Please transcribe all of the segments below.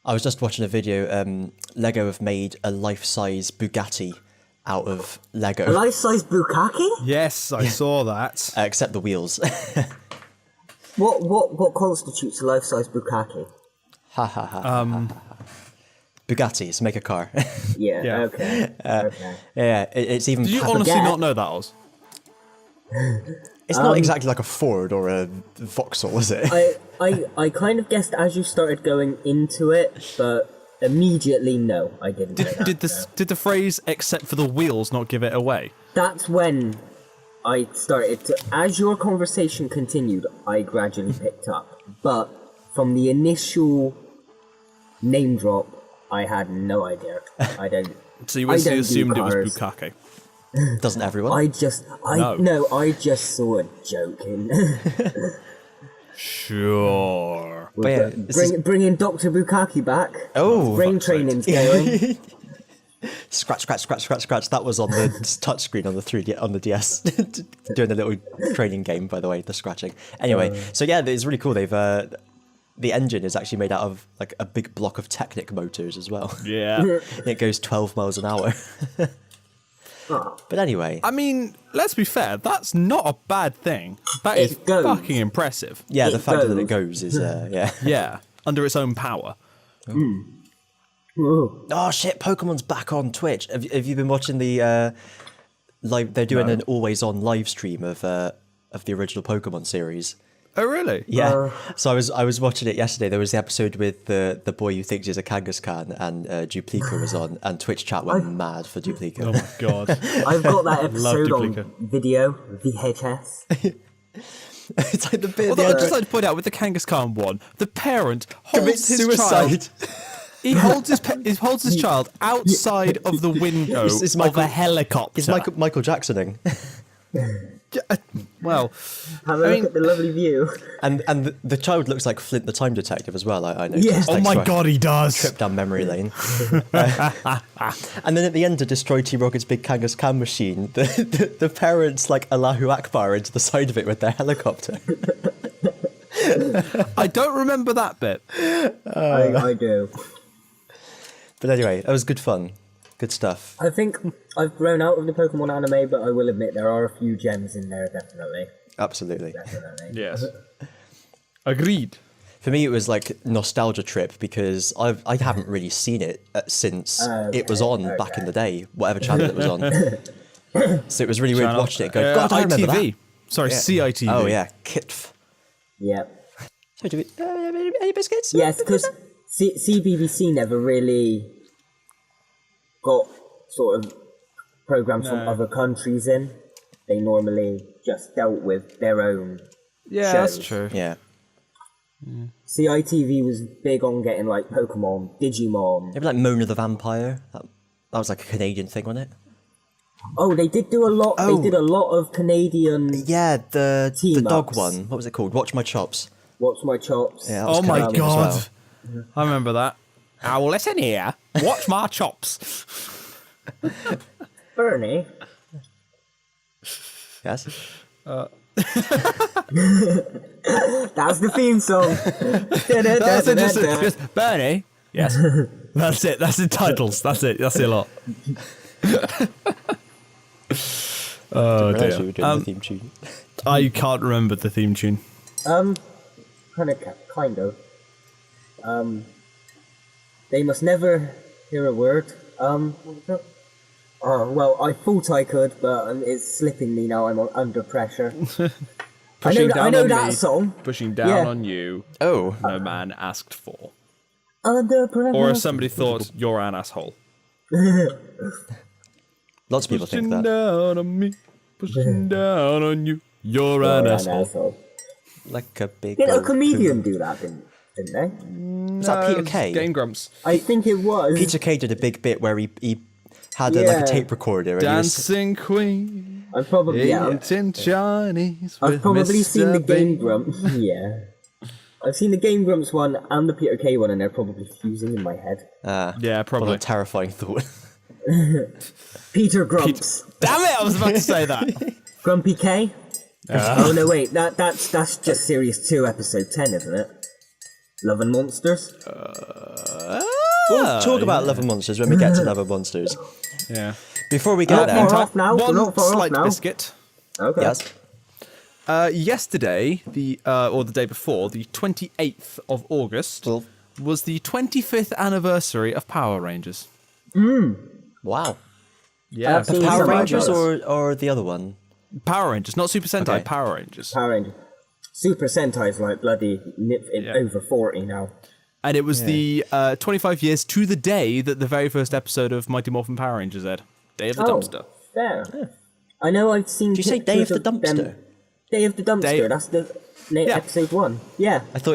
I was just watching a video. Lego have made a life-size Bugatti out of Lego. A life-size bukkake? Yes, I saw that. Except the wheels. What constitutes a life-size bukkake? Ha ha ha. Bugattis make a car. Yeah. Okay. Okay. Yeah, it's even. Did you honestly not know that, Oz? It's not exactly like a Ford or a Vauxhall, is it? I kind of guessed as you started going into it, but immediately no, I didn't. Know that, Did the phrase "except for the wheels" not give it away? That's when I started to. As your conversation continued, I gradually picked up, but from the initial name drop, I had no idea. I don't. So you instantly assumed it was bukkake. Doesn't everyone? I just saw a joke in. Sure. But yeah, bringing Dr. Bukkake back. Oh, brain training's going. Scratch. That was on the touchscreen on the 3D on the DS. Doing a little training game, by the way, the scratching. Anyway, so yeah, it's really cool. They've the engine is actually made out of like a big block of Technic motors as well. Yeah. And it goes 12 miles an hour. But anyway, I mean, let's be fair. That's not a bad thing. That is fucking impressive. yeah, the fact that it goes is yeah. Yeah, under its own power. Oh shit! Pokemon's back on Twitch. Have you been watching the live? They're doing an always-on live stream of the original Pokemon series. Oh really? Yeah. So I was watching it yesterday. There was the episode with the boy who thinks he's a Kangaskhan, and Duplica was on, and Twitch chat went mad for Duplica. Oh my god! I've got that episode Duplica. on video, VHS. It's like the bit. Although I'd just like to point out with the Kangaskhan one, the parent holds commits his suicide. child. He holds his child outside of the window It's of a helicopter. It's Michael Jacksoning. Well, Have a look at the lovely view. And the child looks like Flint the Time Detective as well. I know. Yeah. oh my god, he does. Trip down memory lane. And then at the end to destroy T-Rocket's big Kangaskhan machine, the parents like Allahu Akbar into the side of it with their helicopter. I don't remember that bit. I do. But anyway, it was good fun. Good stuff. I think I've grown out of the Pokemon anime, but I will admit there are a few gems in there, definitely. Absolutely. Yes. Agreed. For me, it was like nostalgia trip because I haven't really seen it since it was on back in the day, whatever channel it was on. So it was really weird watching it. Going, God, I remember ITV. that. Sorry, Yeah. CITV. Oh yeah, Kitf. Yep. So do we any biscuits? Yes, because CBBC never really got sort of programs from other countries in. They normally just dealt with their own Yeah, shows. that's true. Yeah. CITV was big on getting like Pokemon, Digimon. Maybe like Mona the Vampire. That was like a Canadian thing, wasn't it? Oh, they did do a lot. Oh. They did a lot of Canadian. Yeah, the dog Team-ups. one. What was it called? Watch My Chops. Watch My Chops. Yeah, that was Oh my Canadian as god. well. I remember that. Now listen here. Watch my chops. Bernie. Yes. That's the theme song. That's it, just Bernie. Yes. That's it. That's the titles. That's it. That's a lot. Oh I realised we dear. were doing the theme tune. I can't remember the theme tune. Kind of. They must never hear a word. Well, I thought I could, but it's slipping me now. I'm under pressure. Pushing I down know on that me, song. Pushing down Yeah. on you. Oh. No man asked for. Under pressure. Or as somebody thought, you're an asshole. Lots of people think Pushing that. down on me. Pushing down on you. You're an asshole. Like a big. Didn't a old comedian poo. do that, didn't they? Was that Peter Kay? Game Grumps. I think it was. Peter Kay did a big bit where he had like Yeah. a tape recorder. And he was, Dancing Queen. I've probably in Chinese. I've with probably Mr. seen the Game Bean. Grumps. Yeah. I've seen the Game Grumps one and the Peter Kay one, and they're probably fusing in my head. Yeah, what probably. a terrifying thought. Peter Grumps. Damn it! I was about to say that. Grumpy K? Oh no, wait, that's just series 2, episode 10, isn't it? Love and Monsters? We'll talk about Love and Monsters when we get to Love and Monsters. Yeah. Before we get there, far off now. We're One not far off slight now. biscuit. Okay. yes, Yesterday, or the day before, the 28th of August, Well- was the 25th anniversary of Power Rangers. wow. Yeah, I've seen Power some Rangers adverts. or the other one? Power Rangers, not Super Sentai, Okay. Power Rangers. Power Rangers. Super Sentai's like bloody Yeah. over 40 now. And it was the 25 years to the day that the very first episode of Mighty Morphin Power Rangers aired. Day of the Dumpster. Fair. I know I've seen. Did you say Day of the pictures them- Dumpster? Day of the Dumpster. Day- That's the Yeah. episode 1. Yeah. I thought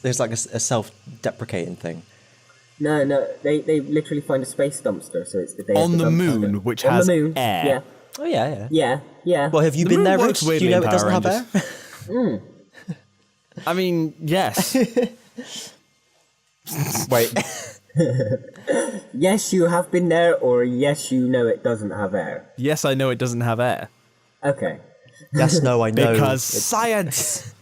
there's like a self-deprecating thing. No. They literally find a space dumpster, so it's the day On of the the dumpster. moon, which On has the moon. air. Yeah. Oh yeah. Yeah. Well, have you The been moon there, works Rich? Do you weirdly know in it doesn't Power have air? I mean, yes. Wait. Yes, you have been there, or yes, you know it doesn't have air. Yes, I know it doesn't have air. Okay. Yes, no, I know. Because science!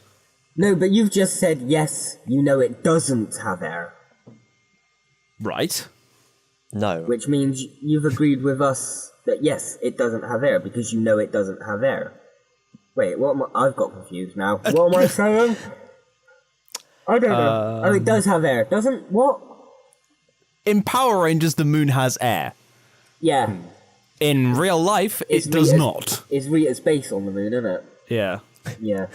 No, but you've just said yes, you know it doesn't have air, Right. No. which means you've agreed with us that yes, it doesn't have air because you know it doesn't have air. Wait, what am I've got confused now. What am I saying? I don't know. Oh, it does have air. Doesn't what? In Power Rangers, the moon has air. Yeah. In real life, it does Rita's- not. It's Rita's base on the moon, isn't it? Yeah. Yeah.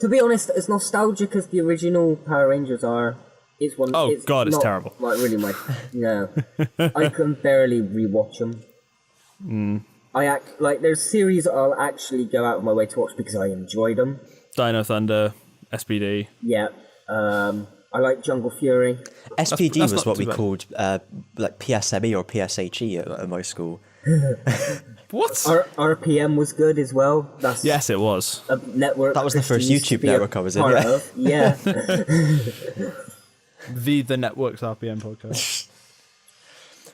To be honest, as nostalgic as the original Power Rangers are, it's one. Oh, it's God, it's not, terrible. Like really, my no. I can barely rewatch them. I act like there's series I'll actually go out of my way to watch because I enjoy them. Dino Thunder, SPD. Yeah. I like Jungle Fury. SPD that's was not what too we bad. called like PSME or PSHE at my school. What? RPM was good as well. That's Yes, it was. a network. That was the first Christy used to YouTube be a network I was in, part yeah. of. Yeah. The Network's RPM podcast.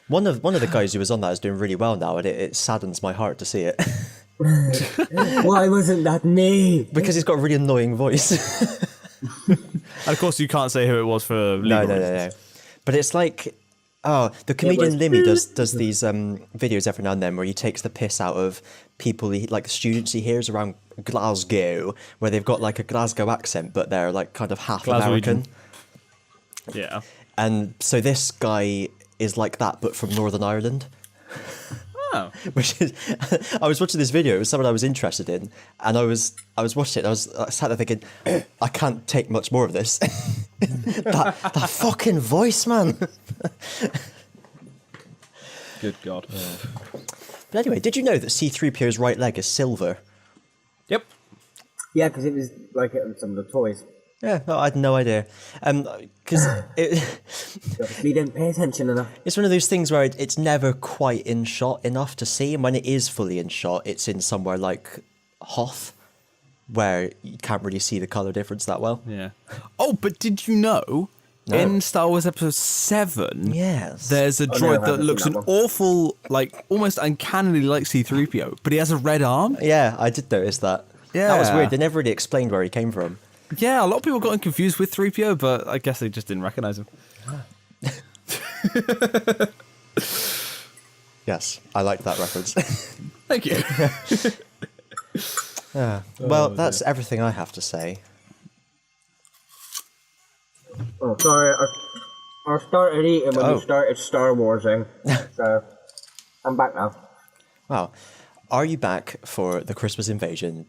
One of the guys who was on that is doing really well now, and it saddens my heart to see it Why wasn't that me? because he's got a really annoying voice. And of course, you can't say who it was for legal No. But it's like, the comedian was- Limmy does these videos every now and then where he takes the piss out of people, like students he hears around Glasgow, where they've got like a Glasgow accent, but they're like kind of half American. Yeah. And so this guy is like that, but from Northern Ireland. Oh. Which is, I was watching this video. It was someone I was interested in, and I was watching it. I sat there thinking, I can't take much more of this. that fucking voice, man. Good God. But anyway, did you know that C-3PO's right leg is silver? Yep. Yeah, because it was like some of the toys. Yeah, no, I had no idea. Because We didn't pay attention enough. it's one of those things where it's never quite in shot enough to see, and when it is fully in shot, it's in somewhere like Hoth, where you can't really see the color difference that well. Yeah. Oh, but did you know in Star Wars Episode 7, Yes. there's a no, I droid that haven't looks seen an that one. awful, like, almost uncannily like C-3PO, but he has a red arm? Yeah, I did notice that. That was Yeah. weird. They never really explained where he came from. Yeah, a lot of people got him confused with 3PO, but I guess they just didn't recognize him. Yes, I liked that reference. Thank you. Well, that's everything I have to say. Oh, sorry. I started eating when Oh. you started Star Warsing. So, I'm back now. Wow. Are you back for the Christmas invasion?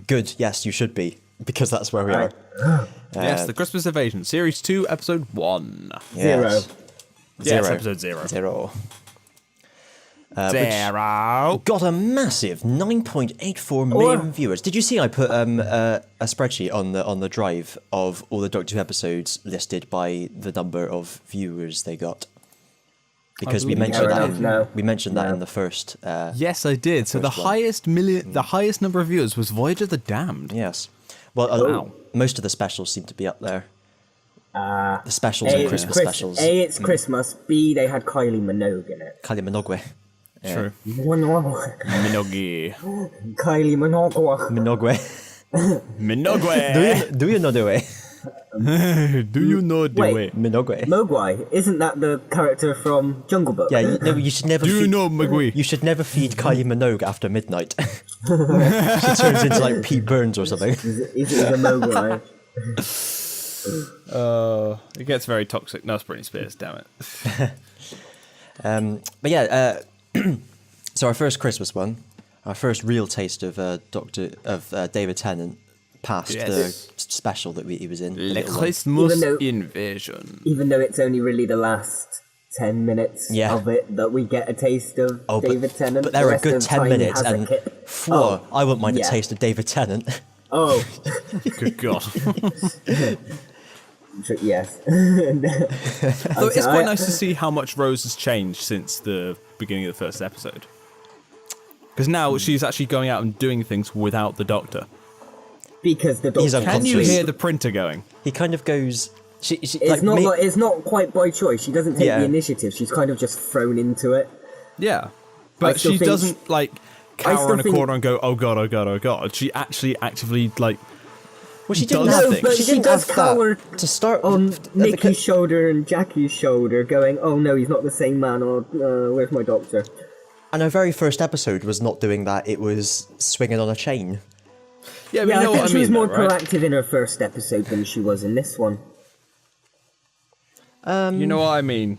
Good, yes, you should be, because that's where we are. Yes, The Christmas Invasion, Series 2, Episode 1. Yes. Yes, Episode 0. Zero. Zero. Got a massive 9.84 million viewers. Did you see I put a spreadsheet on the drive of all the Doctor Who episodes listed by the number of viewers they got? Because we mentioned Yeah, that no. we mentioned that in the first Yes, I did. So the First one. the highest number of viewers was Voyage of the Damned. yes. Well, Wow. most of the specials seem to be up there. The specials A, and it's Christmas Chris- specials. A, it's Christmas. B, they had Kylie Minogue in it. Kylie Minogue. True. Minogue. Minogue. Kylie Minogue. Minogue. Minogue. Do you not do it? Do you know the Wait. way? Minogwe. Mogwai, isn't that the character from Jungle Book? Yeah, you should never. Do you feed, know Magui? You should never feed Kylie Minogue after midnight. She turns into like Pete Burns or something. Is it a Mogwai? It gets very toxic. No, it's Britney Spears. Damn it. But yeah, so our first Christmas one, our first real taste of David Tennant past Yes. the special that he was in. the Le little one. Christmas Even though- invasion. Even though it's only really the last 10 minutes Yeah. of it that we get a taste of Oh, David Tennant. but they're The a rest good of the 10 time he minutes, has a and kid. I wouldn't mind yeah. a taste of David Tennant. Oh, Good God. yes. Though it's quite nice to see how much Rose has changed since the beginning of the first episode. Because now she's actually going out and doing things without the Doctor. Because the He's Doctor... Can you Conscious. hear the printer going? He kind of goes. She It's not quite by choice. She doesn't take Yeah. the initiative. She's kind of just thrown into it. Yeah. I But still she think- doesn't, like, I cower still in a think- corner and go, oh God, oh God, oh God. She actually actively, like, Well, she didn't does have. things. but She she didn't does have cower that to start on with. Nikki's shoulder and Jackie's shoulder, going, "Oh no, he's not the same man." Or where's my doctor? And our very first episode was not doing that. It was swinging on a chain. yeah, but Yeah, you know I think what I she mean, was more though, right? proactive in her first episode than she was in this one. You know what I mean?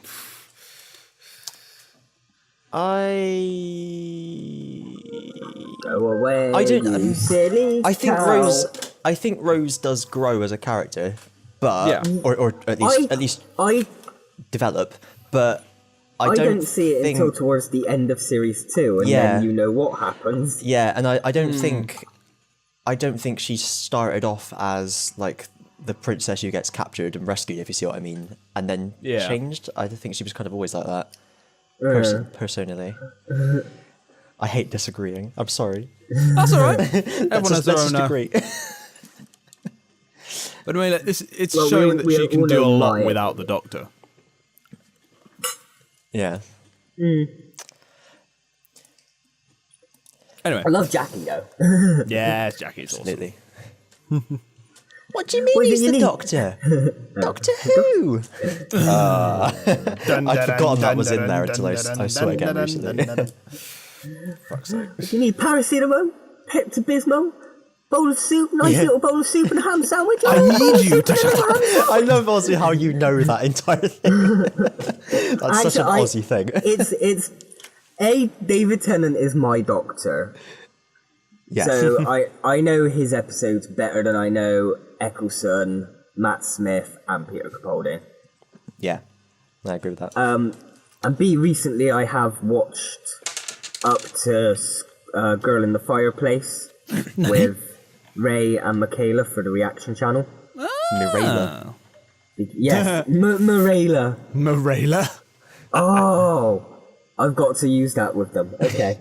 Go away, I don't- you silly I think cow. Rose does grow as a character, but Yeah. or at least I develop. But I don't see it think, until towards the end of series 2, and Yeah. then you know what happens. Yeah, and I don't think she started off as like the princess who gets captured and rescued, if you see what I mean, and then Yeah. changed. I think she was kind of always like that. Personally, I hate disagreeing. I'm sorry. That's all right. Everyone has their Let's own. just agree. But I mean, like, it's Well, showing that we she can all do a know lot why. without the Doctor. Yeah. Anyway, I love Jackie though. yes, Jackie's awesome. Absolutely. What do you mean What is he's it you the need? Doctor? Doctor Who? I'd forgotten that was in there until I saw it again recently. Fuck's sake. You need paracetamol, Pepto-Bismol, bowl of soup, nice Yeah. little bowl of soup and a ham sandwich. I need you to shut up. I love Aussie how you know that entire thing. That's such an Actually, Aussie thing. It's David Tennant is my Doctor. Yeah. So I know his episodes better than I know Eccleston, Matt Smith, and Peter Capaldi. Yeah. I agree with that. And B, recently I have watched up to Girl in the Fireplace with Ray and Michaela for the reaction channel. Mirela. Yes, Mirela. Morela. Oh, I've got to use that with them. Okay.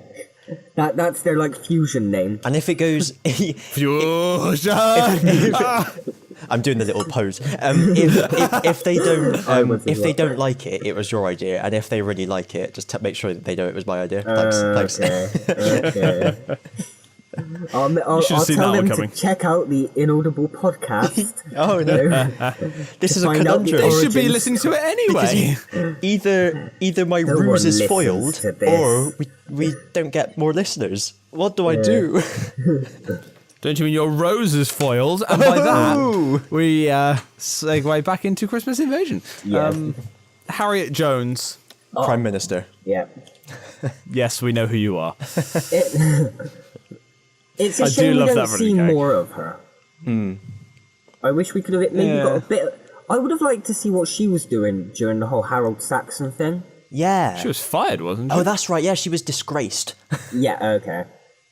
That's their like fusion name. And if it goes, Fusion. I'm doing the little pose. If they don't, was as if they well. don't like it, it was your idea. And if they really like it, just make sure that they know it was my idea. Thanks. Okay. I'll should have seen tell that one them coming. to check out the Inaudible podcast. Oh no, this is a find out the conundrum. They should be Origins. listening to it anyway. Either my No one ruse is listens foiled, to this. or we don't get more listeners. What do I do? Don't you mean your rose is foiled? And by that, Oh! we segue back into Christmas Invasion. Yes. Harriet Jones. Prime Minister. Yeah. Yes, we know who you are. It's a I do shame we love don't that running see gag. more of her. I wish we could have maybe Yeah. got a bit. I would have liked to see what she was doing during the whole Harold Saxon thing. Yeah. She was fired, wasn't she? Oh, that's right. Yeah, she was disgraced. Yeah, okay.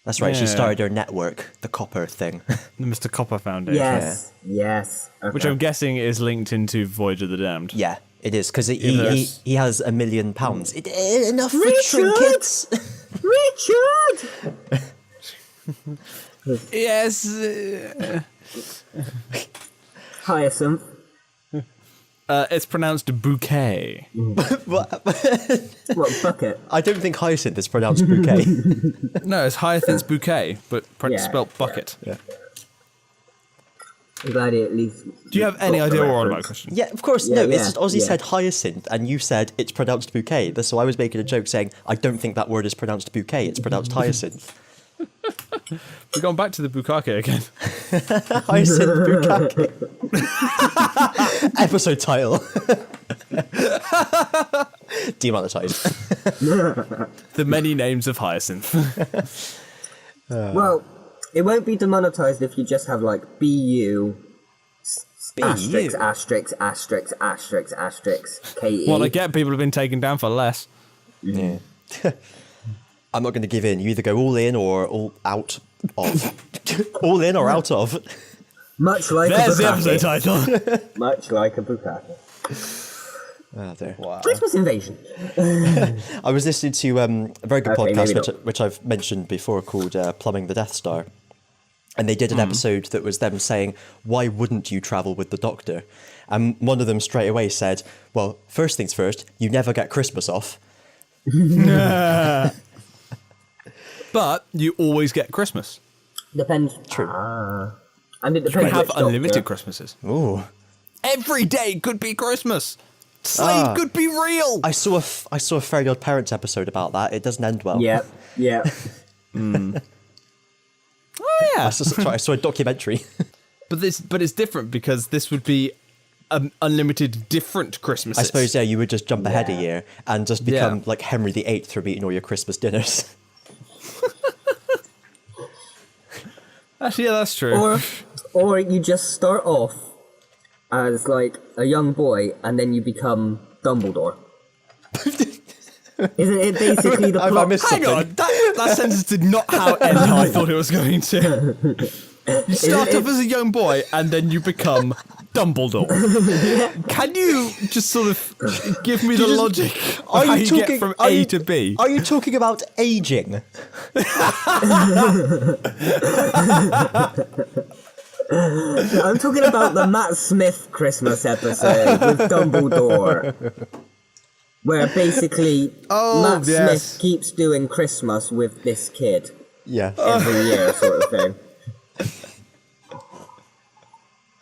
That's right. She Yeah. started her network, the Copper thing. The Mr. Copper Foundation. Yes. Okay. Which I'm guessing is linked into Voyage of the Damned. Yeah, it is because Yes. he has £1 million. Enough for Richard! trinkets. Richard! Yes. Hyacinth. It's pronounced bouquet. What? What, bucket? I don't think hyacinth is pronounced bouquet. No, it's Hyacinth's bouquet, but Yeah, spelt bucket. Yeah. I'm glad it at least. Do you have any idea what we're on about, Christian? Yeah, of course. Yeah, No, yeah, it's just Ozzy yeah. said hyacinth, and you said it's pronounced bouquet. So I was making a joke saying I don't think that word is pronounced bouquet. It's pronounced hyacinth. We're going back to the bukkake again. Hyacinth bouquet. Episode title. Demonetized. Mm. The many names of Hyacinth. Well, it won't be demonetized if you just have like BU asterisk asterisk asterisk asterisk asterisk KE. Well, I get people have been taken down for less. Yeah. I'm not going to give in. You either go all in or all out of. All in or out of. Much like There's a the bukkake. episode title. Much like a bukkake. Oh, dear. Wow. Christmas Invasion. I was listening to a very good Okay, maybe podcast, which I've mentioned before, called Plumbing the Death Star. And they did an episode that was them saying, why wouldn't you travel with the Doctor? And one of them straight away said, well, first things first, you never get Christmas off. But you always get Christmas. Depends. True. And it You depends. can have which unlimited Doctor. Christmases. Ooh. Every day could be Christmas. Slade could be real. I saw a Fairly Odd Parents episode about that. It doesn't end well. Yeah, yeah. Oh yeah. I saw a documentary. But it's different because this would be unlimited different Christmases. I suppose, yeah, you would just jump ahead a Yeah. year and just become Yeah. like Henry VIII from eating all your Christmas dinners. Actually, yeah, that's true. Or you just start off as like a young boy and then you become Dumbledore. Isn't it basically the I plot? missed Hang something. on, that sentence did not end how I thought it was going to. You start off as a young boy and then you become Dumbledore. Can you just sort of give me the logic of how you get from A to B? Are you talking about aging? I'm talking about the Matt Smith Christmas episode with Dumbledore. Where basically Matt yes. Smith keeps doing Christmas with this kid Yeah. every year, sort of thing.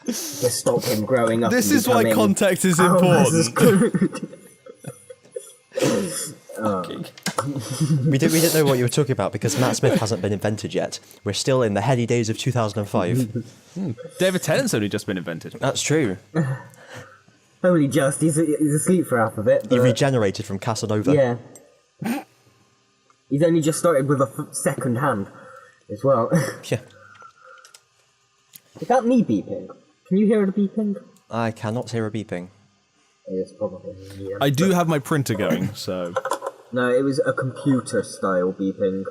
To stop him growing up. This and is why becoming context is Mrs. important. We didn't know what you were talking about because Matt Smith hasn't been invented yet. We're still in the heady days of 2005. David Tennant's only just been invented. That's true. Only just, he's asleep for half of it. He But, regenerated from Casanova. yeah. He's only just started with a second hand as well. Yeah. Is that me beeping? Can you hear the beeping? I cannot hear a beeping. It's probably me. I do have my printer going, so. No, it was a computer style beeping.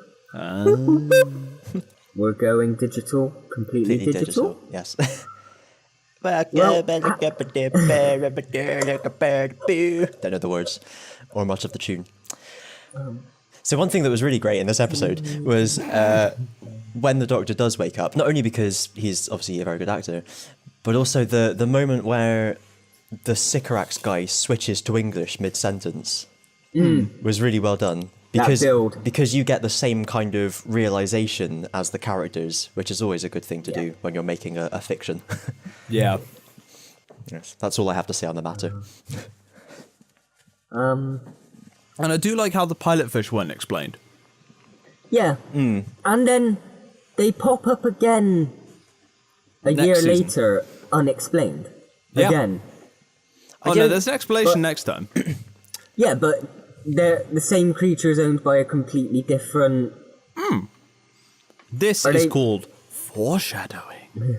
We're going digital, completely Completely digital. Yes. Well, Don't know the words or much of the tune. So one thing that was really great in this episode was when the Doctor does wake up, not only because he's obviously a very good actor, but also the moment where the Sycorax guy switches to English mid-sentence was really well done. Because, build. because you get the same kind of realization as the characters, which is always a good thing to do when you're making a fiction. Yeah. Yes, that's all I have to say on the matter. And I do like how the pilot fish weren't explained. Yeah. And then they pop up again a Next year season. later, unexplained. Yeah. Again. Oh no, there's an explanation next time. Yeah, but they're the same creatures owned by a completely different... This Are is they- called foreshadowing.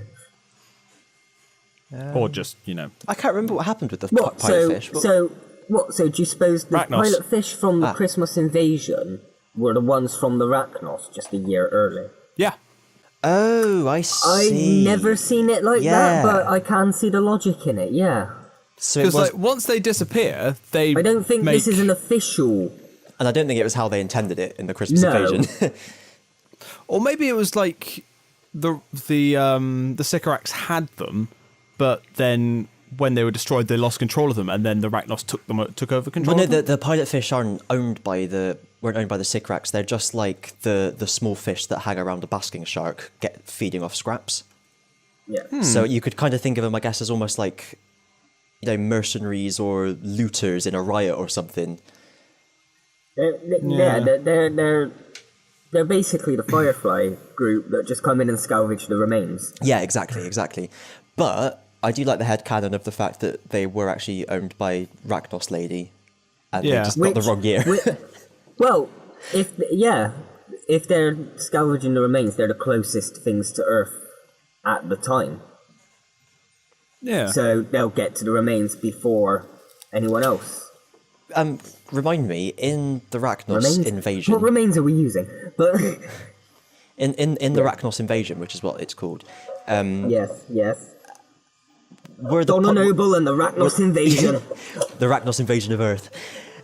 Or just, you know. I can't remember what happened with the What? pilot fish. So do you suppose the Rachnos. pilot fish from the Christmas Invasion were the ones from the Rachnos just a year early? Yeah. Oh, I I've see. never seen it like Yeah. that, but I can see the logic in it, yeah. So it Because was, like once they disappear, they I don't think make... this is an official... and I don't think it was how they intended it in the Christmas No. Invasion. Or maybe it was like the Sycorax had them, but then when they were destroyed, they lost control of them, and then the Rachnos took over control. Well, no, of them? the pilot fish weren't owned by the Sycorax. They're just like the small fish that hang around a basking shark, feeding off scraps. Yeah. So you could kind of think of them, I guess, as almost like, mercenaries or looters in a riot or something. They're basically the Firefly group that just come in and salvage the remains. Yeah, exactly. But I do like the headcanon of the fact that they were actually owned by Ragnos Lady, and they just got the wrong year. Well, if they're salvaging the remains, they're the closest things to Earth at the time. Yeah. So they'll get to the remains before anyone else. Remind me, in the Ragnos invasion... What remains are we using? But in the Ragnos invasion, which is what it's called... yes. Were the Donna Noble and the Ragnos invasion. The Ragnos invasion of Earth.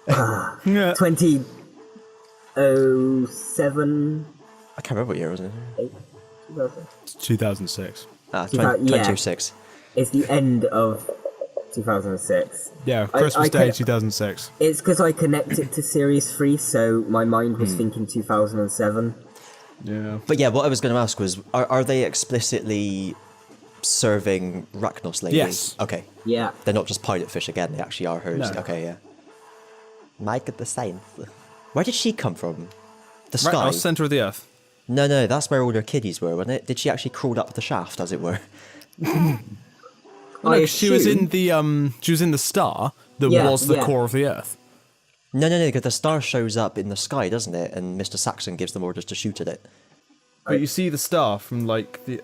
2007... I can't remember what year, was it? 2006. 2006. It's the end of 2006. Yeah, Christmas Day 2006. It's because I connected to Series 3, so my mind was thinking 2007. Yeah. But yeah, what I was going to ask was, are they explicitly serving Ragnos Lady? Yes. Okay. Yeah. They're not just pilot fish again, they actually are hers. No. Okay, yeah. Mike at the Saints. Where did she come from? The sky? Ragnos, centre of the earth. No, that's where all her kiddies were, wasn't it? Did she actually crawl up the shaft, as it were? No, she was in the star that was the core of the earth. No, because the star shows up in the sky, doesn't it? And Mr. Saxon gives them orders to shoot at it. But you see the star from like the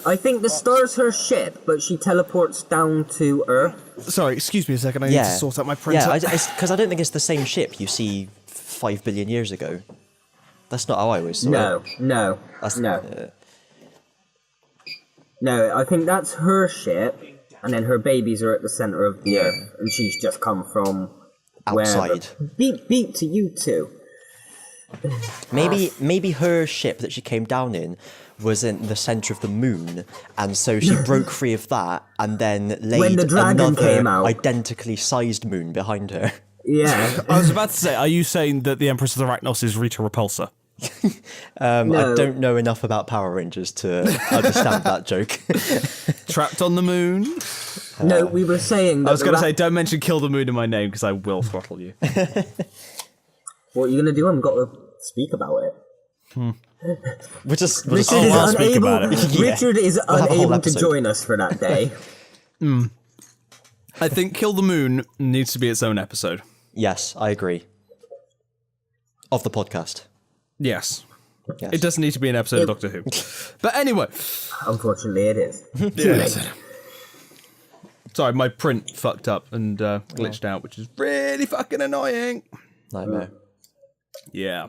I think the star's her ship, but she teleports down to Earth. Sorry, excuse me a second. I need to sort out my printer. Yeah, because I don't think it's the same ship you see 5 billion years ago. That's not how I always saw it. No. No, I think that's her ship, and then her babies are at the center of the Earth, and she's just come from outside. Beat to you two. Maybe her ship that she came down in was in the center of the moon, and so she broke free of that, and then laid another identically sized moon behind her. Yeah. I was about to say, are you saying that the Empress of the Ragnos is Rita Repulsa? No. I don't know enough about Power Rangers to understand that joke. Trapped on the moon? No, we were saying that I was going to say, don't mention Kill the Moon in my name, because I will throttle you. What are you going to do? I've got to speak about it. Richard is unable to join us for that day. I think Kill the Moon needs to be its own episode. Yes, I agree. Of the podcast. Yes. It doesn't need to be an episode of Doctor Who. But anyway. Unfortunately, it is. Sorry, my print fucked up and glitched out, which is really fucking annoying. Nightmare. Yeah.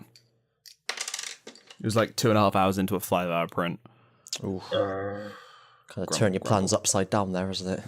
It was like 2.5 hours into a 5-hour print. Ooh. Kind of turn your plans upside down there, isn't it?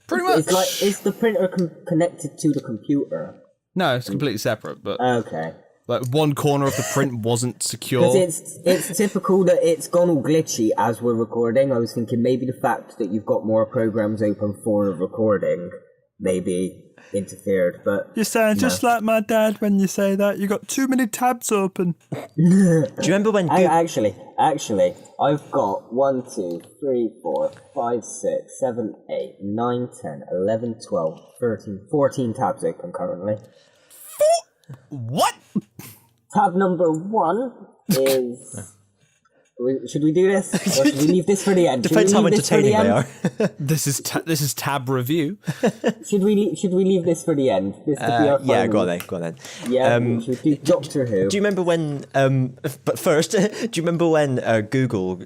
Pretty much. It's like, is the printer connected to the computer? No, it's completely separate, but... Okay. Like, one corner of the print wasn't secure. Because it's typical that it's gone all glitchy as we're recording. I was thinking maybe the fact that you've got more programs open for recording maybe interfered, but... You sound just like my dad when you say that. You got too many tabs open. Do you remember when... Actually, I've got 1, 2, 3, 4, 5, 6, 7, 8, 9, 10, 11, 12, 13, 14 tabs open currently. What? Tab number 1 is... Should we do this? Or should we leave this for the end? Depends how entertaining they are. This is tab review. Should we leave this for the end? This could be our final... Yeah, go on then. Yeah, should we do Doctor Who? Do you remember when... but first, do you remember when Google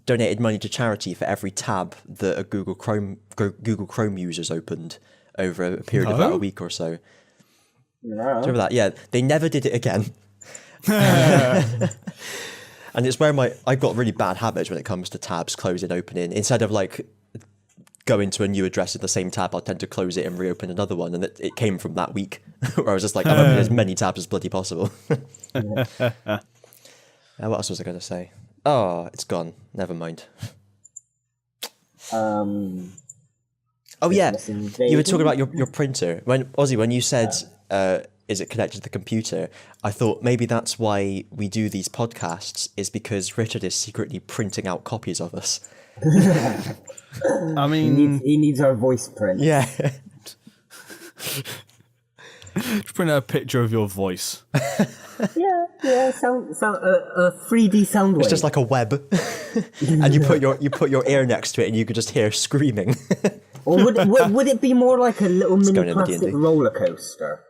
donated money to charity for every tab that a Google Chrome users opened over a period of about a week or so? No. Do you remember that? Yeah, they never did it again. And it's where I've got really bad habits when it comes to tabs closing, opening. Instead of like going to a new address in the same tab, I'll tend to close it and reopen another one. And it came from that week where I was just like, I'm opening as many tabs as bloody possible. What else was I going to say? Oh, it's gone. Never mind. Oh yeah, you were talking about your printer. When Ozzy, when you said is it connected to the computer? I thought maybe that's why we do these podcasts, is because Richard is secretly printing out copies of us. I mean, He needs our voice print. Yeah. just print out a picture of your voice. Yeah, sound a 3D sound wave. It's just like a web. And you put your ear next to it and you could just hear screaming. Or would it be more like a little going mini in the plastic D&D. roller coaster?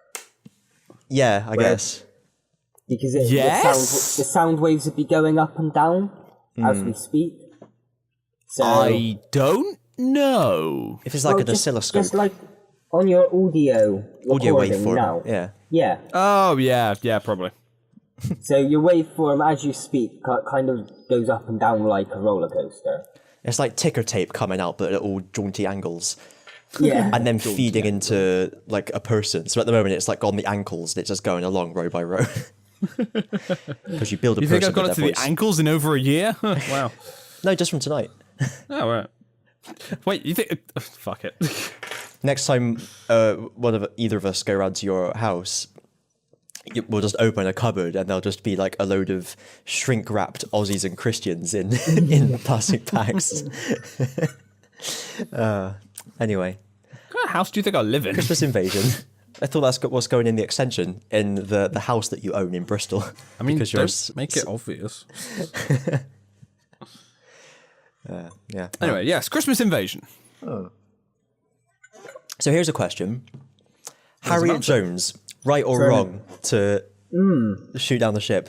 Yeah, I guess. Because Yes. the sound waves would be going up and down as we speak. So I don't know. If it's like an just oscilloscope. like on your audio recording waveform. now. Yeah. Oh, yeah, probably. So your waveform as you speak kind of goes up and down like a roller coaster. It's like ticker tape coming out, but at all jaunty angles. Yeah. And then feeding into like a person. So at the moment it's like on the ankles and it's just going along row by row. Because you build a You person think I've got with it to their the voice. ankles in over a year? Wow. No, just from tonight. Oh, right. Wait, you think... fuck it. Next time either of us go around to your house, we'll just open a cupboard and there'll just be like a load of shrink-wrapped Aussies and Christians in plastic bags. Anyway, What kind of house do you think I live in? Christmas Invasion. I thought that's what's going in the extension in the house that you own in Bristol. I mean, because don't make it obvious. yeah. Anyway, yes, Christmas Invasion. So here's a question: Harriet Jones, right or wrong to shoot down the ship?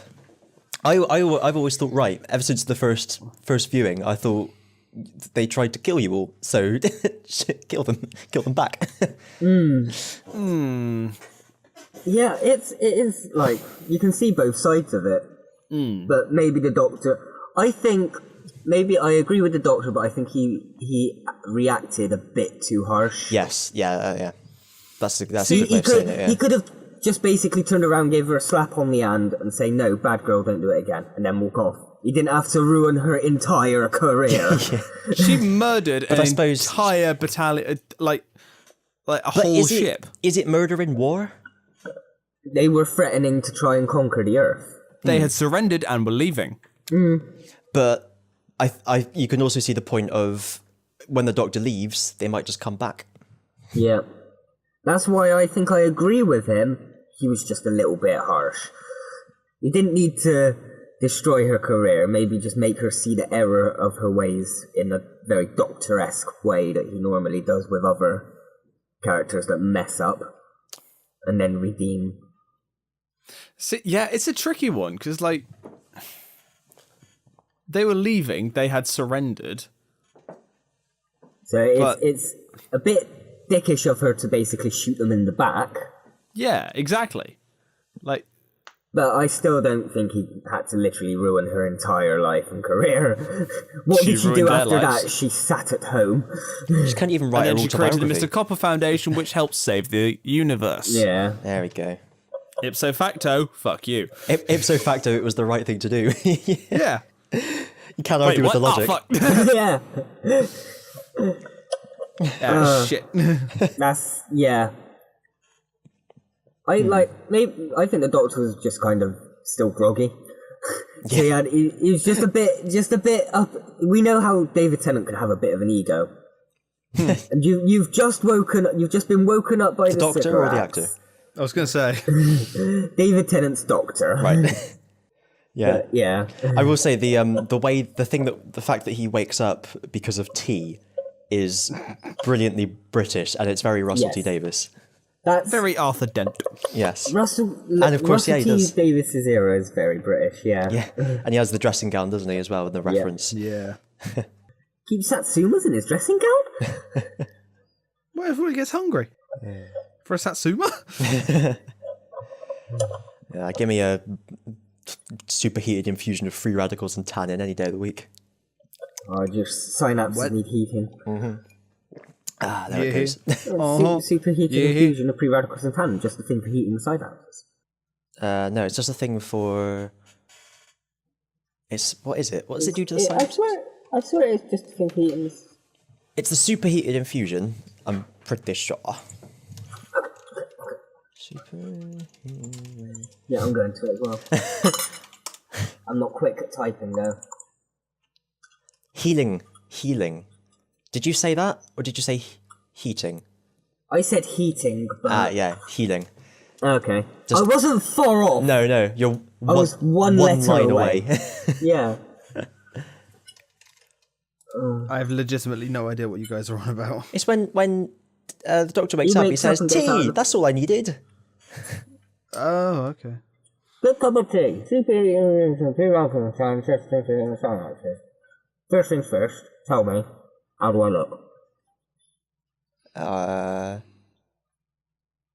I've always thought right. Ever since the first viewing, I thought they tried to kill you all, so kill them back. Yeah, it is like you can see both sides of it. But maybe the Doctor, I think maybe I agree with the Doctor, but I think he reacted a bit too harsh. Yes, yeah. That's a good way He of saying it. Yeah. he could have just basically turned around, gave her a slap on the hand, and say, "No, bad girl, don't do it again," and then walk off. He didn't have to ruin her entire career. She murdered an I suppose- entire battalion, like a whole is ship. Is it murder in war? They were threatening to try and conquer the Earth. They had surrendered and were leaving. But you can also see the point of when the Doctor leaves, they might just come back. Yeah. That's why I think I agree with him. He was just a little bit harsh. He didn't need to destroy her career, maybe just make her see the error of her ways in a very Doctor-esque way that he normally does with other characters that mess up, and then redeem. See, yeah, it's a tricky one, because, like, they were leaving, they had surrendered. So it's a bit dickish of her to basically shoot them in the back, Yeah, exactly. Like, but I still don't think he had to literally ruin her entire life and career. What She did she do ruined their after lives. that? She sat at home. She can't even write and an then she created the autobiography. Mr. Copper Foundation, which helps save the universe. Yeah. There we go. Ipso facto, fuck you. Ipso facto, it was the right thing to do. Yeah. You can't argue with the logic. fuck. Yeah. Shit. That's yeah. I I think the Doctor was just kind of still groggy. So he was just a bit up. We know how David Tennant can have a bit of an ego. And you've just been woken up by the Doctor or the Sycorax. actor? I was going to say. David Tennant's Doctor. Right. Yeah. Yeah. I will say the fact that he wakes up because of tea is brilliantly British, and it's very Russell T Yes. Davis. That's Very Arthur Dent. Yes. Russell. And of course, Russell yeah, he T does. Davis's era is very British. Yeah. Yeah. And he has the dressing gown, doesn't he, as well, in the reference. Yeah. Keeps Satsumas in his dressing gown. Well, everybody gets hungry. For a Satsuma? Yeah, give me a superheated infusion of free radicals and tannin any day of the week. Oh, just synapses need heating. Ah, there it goes. Superheated infusion of free radicals and tannin, just the thing for heating the synapses. No, it's just a thing for. What is it? What does it do to the I synapse? swear it's just a thing for heating. It's the superheated infusion. I'm pretty sure. Superhero. Yeah, I'm going to as well. I'm not quick at typing though. Healing. Did you say that, or did you say heating? I said heating, but... yeah, healing. Okay. I wasn't far off. No, you're I was one letter line away. Yeah. I have legitimately no idea what you guys are on about. It's when the doctor wakes up, he says, tea, that's all I needed. Oh, okay. Good cup of tea. First things first, tell me, how do I look?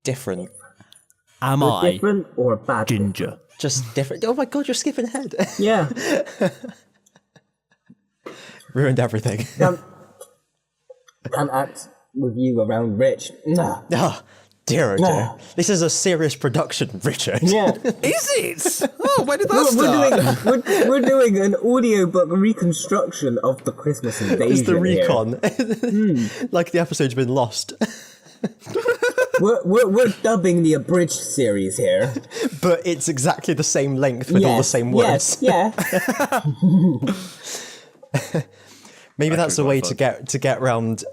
Different. Am I Different or bad? ginger? Just different. Oh my god, you're skipping ahead. Yeah. Ruined everything. Can't act with you around Rich. Nah. Oh, dear, oh dear. This is a serious production, Richard. Yeah. Is it? Oh, when did that start? We're doing an audiobook reconstruction of the Christmas invasion. It's the here. recon. Like the episode's been lost. We're dubbing the abridged series here. But it's exactly the same length with all the same words. Yeah. Maybe that's the way to get around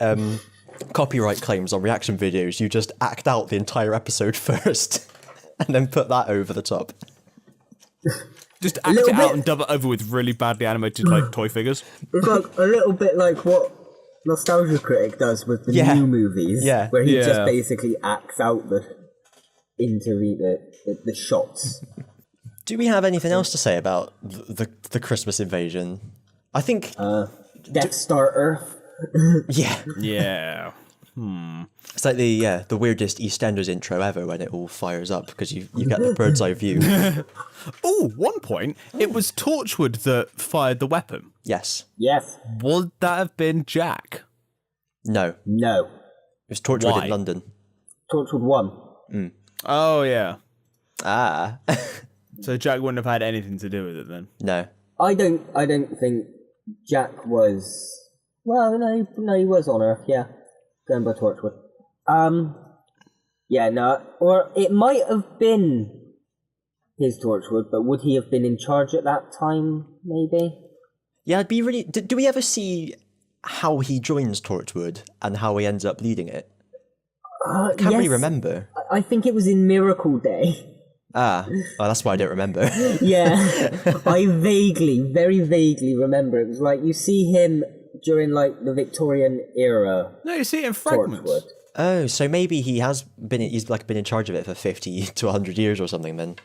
copyright claims on reaction videos. You just act out the entire episode first, and then put that over the top. Just act it out and dub it over with really badly animated like toy figures. It's like a little bit like what Nostalgia Critic does with the new movies, where he just basically acts out the shots. Do we have anything else to say about the Christmas invasion? I think Death Star Earth. Yeah. It's like the weirdest EastEnders intro ever when it all fires up because you get the bird's eye view. Oh, one point, it was Torchwood that fired the weapon. Yes. Would that have been Jack? No. It was Torchwood in London. Torchwood 1. Oh, yeah. Ah. So Jack wouldn't have had anything to do with it then? No. I don't think Jack was... Well, no, he was on Earth, yeah. Going by Torchwood. Yeah, no. Or it might have been his Torchwood, but would he have been in charge at that time, maybe? Yeah, I'd be really... Do we ever see how he joins Torchwood and how he ends up leading it? Can't really remember. I think it was in Miracle Day. Ah, well, that's why I don't remember. Yeah, I very vaguely remember. It was like you see him during like the Victorian era. No, you see it in fragments. Torchwood. Oh, so maybe he's been in charge of it for 50 to 100 years or something then.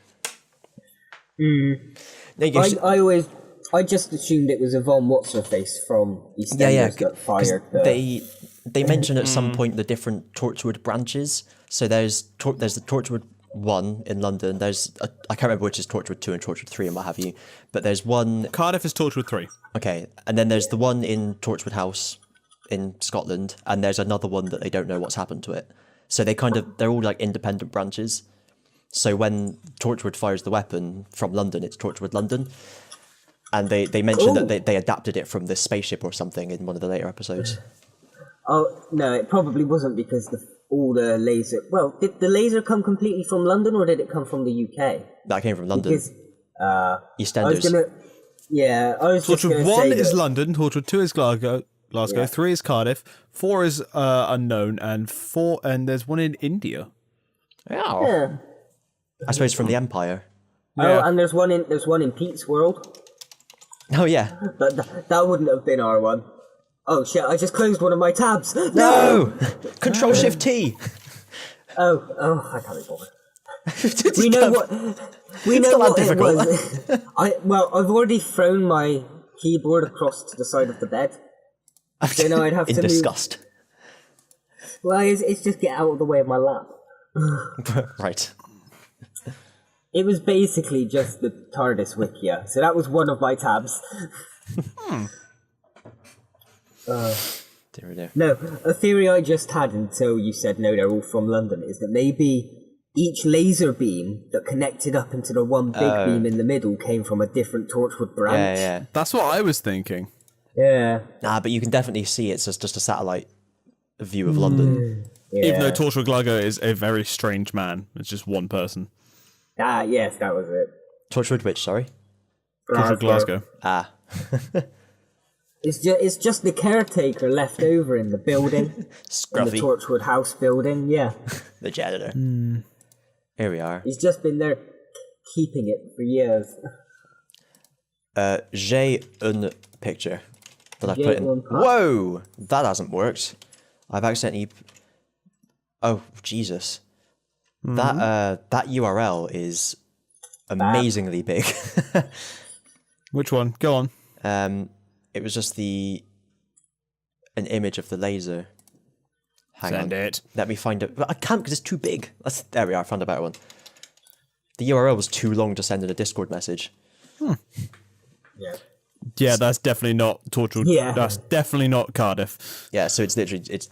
I just assumed it was Yvonne What's-Her-Face from EastEnders that fired the... They mention at some point the different Torchwood branches. So there's the Torchwood 1 in London. I can't remember which is Torchwood 2 and Torchwood 3 and what have you. But there's one... Cardiff is Torchwood 3. Okay, and then there's the one in Torchwood House in Scotland, and there's another one that they don't know what's happened to it. So they're all like independent branches. So when Torchwood fires the weapon from London, it's Torchwood London. And they mentioned that they adapted it from this spaceship or something in one of the later episodes. Oh, no, it probably wasn't because all the laser... Well, did the laser come completely from London or did it come from the UK? That came from London. Because, EastEnders. I was just Torchwood 1 say is London, Torchwood 2 is Glasgow, 3 is Cardiff, 4 is unknown, and there's one in India. Yeah. I suppose from the Empire. Oh, and there's one in Pete's World. Oh, yeah. But that wouldn't have been our one. Oh shit, I just closed one of my tabs. No! Control-Shift-T! Oh, I can't be bothered. We know what it was. I've already thrown my keyboard across to the side of the bed. So now I'd have to in disgust. Well, it's just get out of the way of my lap. Right. It was basically just the TARDIS Wikia, so that was one of my tabs. No, a theory I just had until you said no, they're all from London, is that maybe each laser beam that connected up into the one big beam in the middle came from a different Torchwood branch. Yeah. That's what I was thinking. Yeah. Nah, but you can definitely see it's just a satellite view of London. Even though Torchwood Glasgow is a very strange man. It's just one person. Ah, yes, that was it. Torchwood which, sorry? Torchwood Glasgow. Ah. It's just the caretaker left over in the building. In the Scruffy. Torchwood House building, yeah. The janitor. Here we are. He's just been there keeping it for years. J'ai une picture that I J'ai put in. une picture. Whoa! That hasn't worked. I've accidentally... Oh, Jesus. That URL is amazingly big. Which one? Go on. It was just an image of the laser. Hang Send on. it. Let me find it. But I can't because it's too big. There we are. I found a better one. The URL was too long to send in a Discord message. Yeah. Yeah, that's definitely not Torchwood. Yeah. That's definitely not Cardiff. Yeah, so it's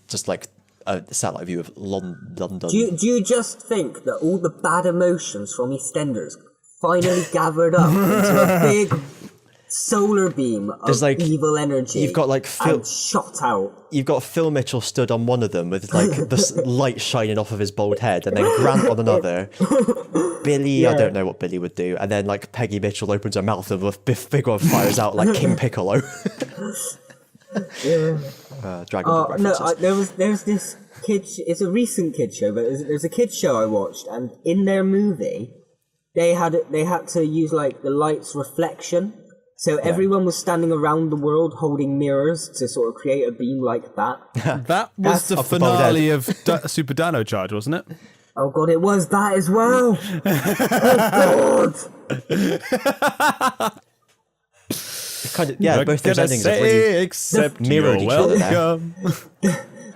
just like a satellite view of London. Do you just think that all the bad emotions from EastEnders finally gathered up into a big solar beam of There's, like, evil energy? you've got, like, and shot out. You've got Phil Mitchell stood on one of them with like the light shining off of his bald head, and then Grant on another. Billy, I don't know what Billy would do, and then like Peggy Mitchell opens her mouth and Biff Bigwell fires out like King Piccolo. Dragon Ball references. No, there's this kid. It's a recent kid show, but there's a kid show I watched, and in their movie, they had to use like the light's reflection. So everyone was standing around the world holding mirrors to sort of create a beam like that. That was the off the bald head. finale of Super Dano Charge, wasn't it? Oh god, it was that as well. Oh god. Kind of, yeah, both those endings are really except mirrored you're each other there. welcome.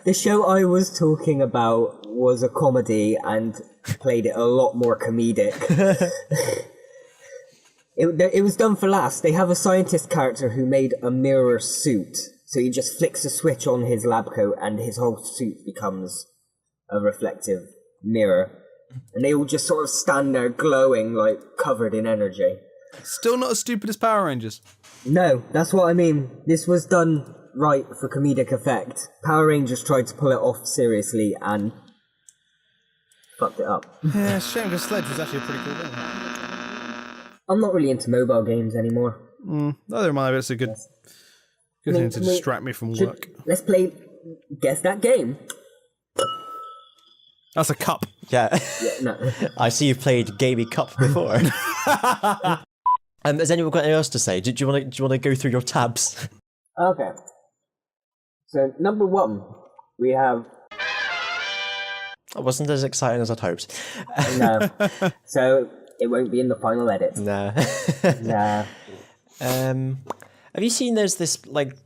The show I was talking about was a comedy and played it a lot more comedic. It was done for laughs. They have a scientist character who made a mirror suit. So he just flicks a switch on his lab coat and his whole suit becomes a reflective mirror. And they all just sort of stand there glowing, like, covered in energy. Still not as stupid as Power Rangers. No, that's what I mean. This was done right for comedic effect. Power Rangers tried to pull it off seriously and fucked it up. Yeah, shame because Sledge was actually a pretty cool game. I'm not really into mobile games anymore. Neither mind, but it's a good thing to distract me from work. Let's play Guess That Game. That's a cup. Yeah. No. I see you've played Gamey Cup before. Has anyone got anything else to say? Do you want to go through your tabs? Okay. So, number 1, we have... It wasn't as exciting as I'd hoped. No. So, it won't be in the final edit. Nah. Nah. Have you seen there's this like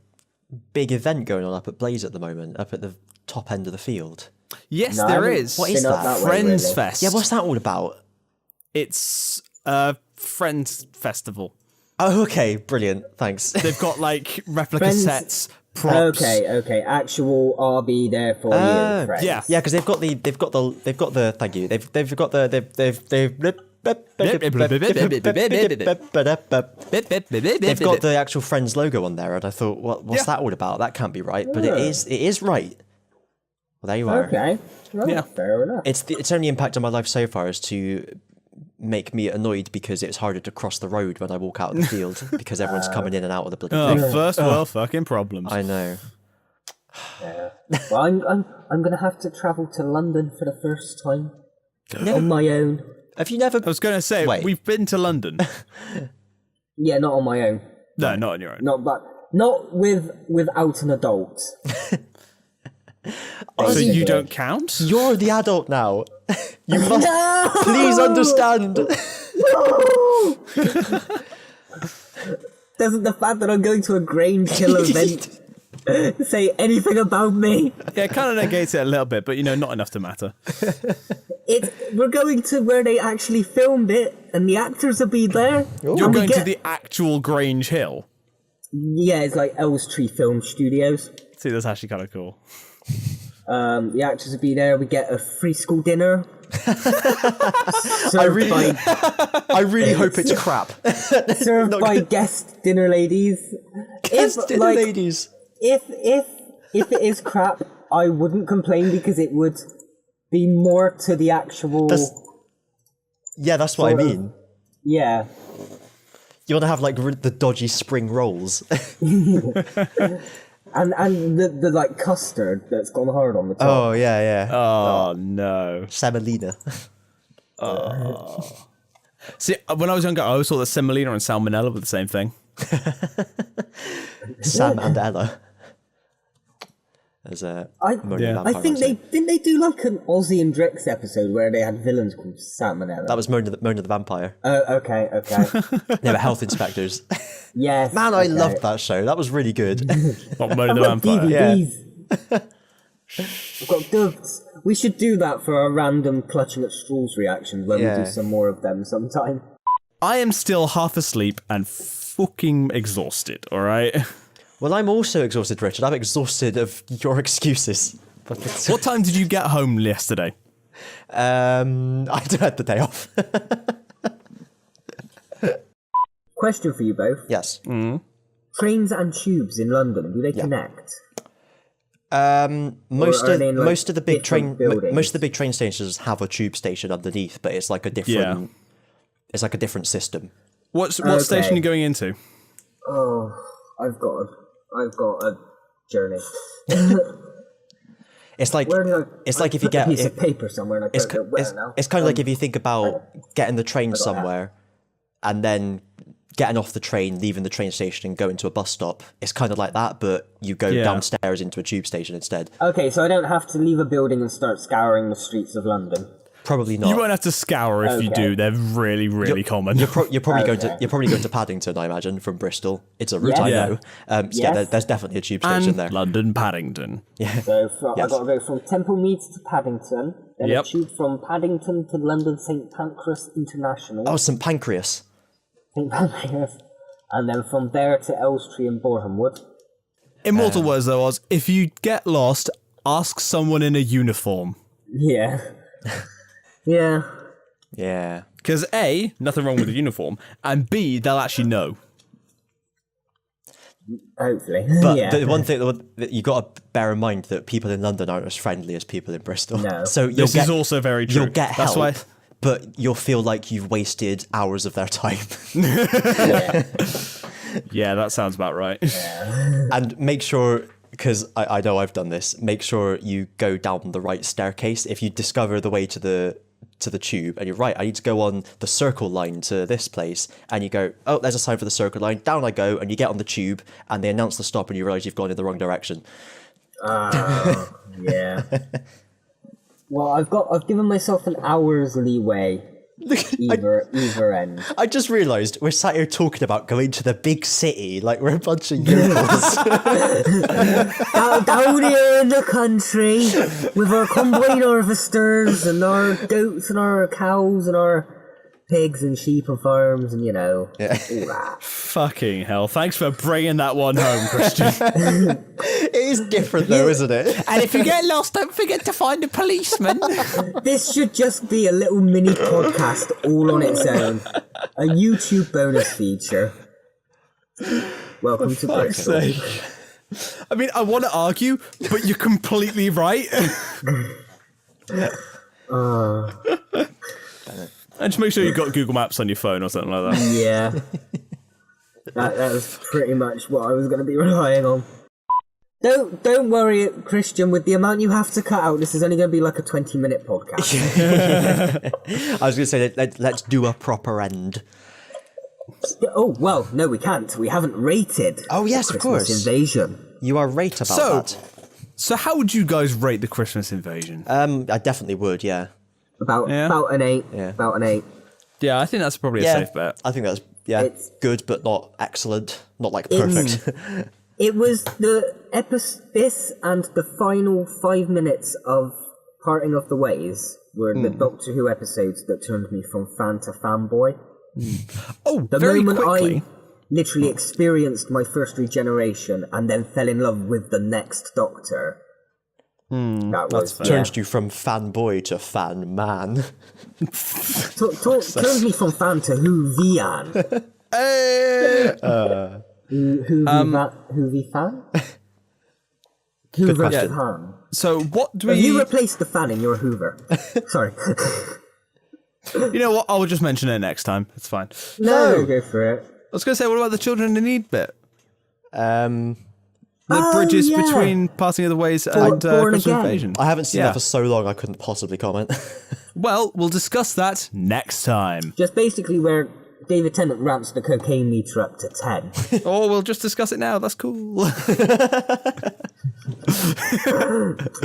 big event going on up at Blaze at the moment, up at the top end of the field? Yes, No, I there haven't is. What is been up that? way, Friends really. Fest. Yeah, what's that all about? It's a Friends Festival. Oh, okay, brilliant. Thanks. They've got like replica Friends- sets, props. Okay. Actual I'll be there for you, friends. yeah. Yeah, because they've got the. Thank you. They've got the. They've got the actual Friends logo on there, and I thought, what's that all about? That can't be right, but it is right. Well, there you are. Okay. Well, Yeah. fair enough. Its only impact on my life so far is to make me annoyed because it's harder to cross the road when I walk out of the field because everyone's coming in and out of the bloody thing. First world fucking problems. I know. Yeah. Well, I'm gonna have to travel to London for the first time on my own. Have you never? I was going to say, Wait. we've been to London. Yeah, not on my own. No, not on your own. Not without an adult. So you don't count? You're the adult now. You must please understand. Doesn't the fact that I'm going to a Grange Hill event say anything about me? Yeah, it kind of negates it a little bit, but not enough to matter. We're going to where they actually filmed it, and the actors will be there. You're going to the actual Grange Hill. Yeah, it's like Elstree Film Studios. See, that's actually kind of cool. The actors will be there. We get a free school dinner. I really hope it's crap. Served by guest dinner ladies. Guest dinner ladies. If it is crap, I wouldn't complain because it would be more to the actual. That's what I mean. Yeah. You want to have like the dodgy spring rolls. And the like custard that's gone hard on the top. Oh yeah. Oh no. Semolina. See, when I was younger, I always thought that semolina and salmonella were the same thing. Sam and Ella. As a I think they didn't they do like an Ozzy and Drix episode where they had villains called Salmonella? That was Mona the Vampire. Oh, okay. They were health inspectors. Yes. Man, I loved that show. That was really good. Not Mona the Vampire. DVDs. I've got dubs. We should do that for our random clutching at straws reactions when we do some more of them sometime. I am still half asleep and fucking exhausted, alright? Well, I'm also exhausted, Richard. I'm exhausted of your excuses. What time did you get home yesterday? I had the day off. Question for you both. Yes. Trains and tubes in London, do they connect? Most of the big buildings? train stations have a tube station underneath, but it's like a different system. What station are you going into? Oh, I've got a journey. It's like if you get a piece of paper somewhere. And it's kind of like if you think about getting the train somewhere and then getting off the train, leaving the train station and going to a bus stop. It's kind of like that, but you go downstairs into a tube station instead. Okay, so I don't have to leave a building and start scouring the streets of London. Probably not. You won't have to scour if you do. They're really, really common. You're probably going to Paddington, I imagine, from Bristol. It's a route I know. There's definitely a tube station there. London Paddington. Yeah. So I've got to go from Temple Meads to Paddington, then a tube from Paddington to London St Pancras International. Oh, St Pancras. St Pancras, and then from there to Elstree and Boreham Wood. Immortal words though was, if you get lost, ask someone in a uniform. Yeah. Yeah. Yeah. Because A, nothing wrong with the uniform, and B, they'll actually know. Hopefully. But the one thing that you got to bear in mind that people in London aren't as friendly as people in Bristol. No. So This is also very true. You'll get help, but you'll feel like you've wasted hours of their time. Yeah, that sounds about right. Yeah. And make sure, because I know I've done this, make sure you go down the right staircase. If you discover the way to the tube and you're right, I need to go on the circle line to this place, and you go, oh, there's a sign for the circle line, down I go, and you get on the tube and they announce the stop and you realise you've gone in the wrong direction. Yeah. Well, I've given myself an hour's leeway either end. I just realised we're sat here talking about going to the big city like we're a bunch of yokels. down here in the country with our combine harvesters and our goats and our cows and our pigs and sheep and farms and, all that. Fucking hell. Thanks for bringing that one home, Christian. It is different though, isn't it? And if you get lost, don't forget to find a policeman. This should just be a little mini podcast all on its own. A YouTube bonus feature. Welcome to Bristol. I mean, I want to argue, but you're completely right. And just make sure you've got Google Maps on your phone or something like that. Yeah. That was pretty much what I was going to be relying on. Don't worry, Christian, with the amount you have to cut out, this is only going to be like a 20-minute podcast. I was going to say, let's do a proper end. Oh, well, no, we can't. We haven't rated. Oh, yes, of course. Invasion. You are right about that. So how would you guys rate the Christmas Invasion? I definitely would, yeah. About an 8. Yeah. About an 8. Yeah, I think that's probably a safe bet. I think that's good, but not excellent. Not like perfect. It was this and the final 5 minutes of Parting of the Ways were the Doctor Who episodes that turned me from fan to fanboy. Oh, the very moment quickly. I literally experienced my first regeneration and then fell in love with the next Doctor. That was turned you from fanboy to fan man. Turned me from fan to Whovian. Whovi fan? Hoover question. Japan. So what do You we... replaced the fan in your Hoover. Sorry. You know what? I'll just mention it next time. It's fine. No, go for it. I was going to say, what about the children in need bit? Um, The bridges between Passing of the Ways and Born Christmas Again. Invasion. I haven't seen Yeah. that for so long I couldn't possibly comment. Well, we'll discuss that next time. Just basically where David Tennant ramps the cocaine meter up to 10. Or we'll just discuss it now. That's cool.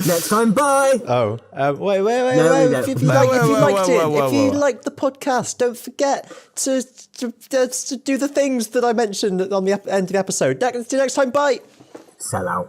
Next time, bye! Oh, wait! No, no. If you Wait, liked wait, it, wait, if you wait. liked the podcast, don't forget to do the things that I mentioned on the end of the episode. Next time, bye. Sell out.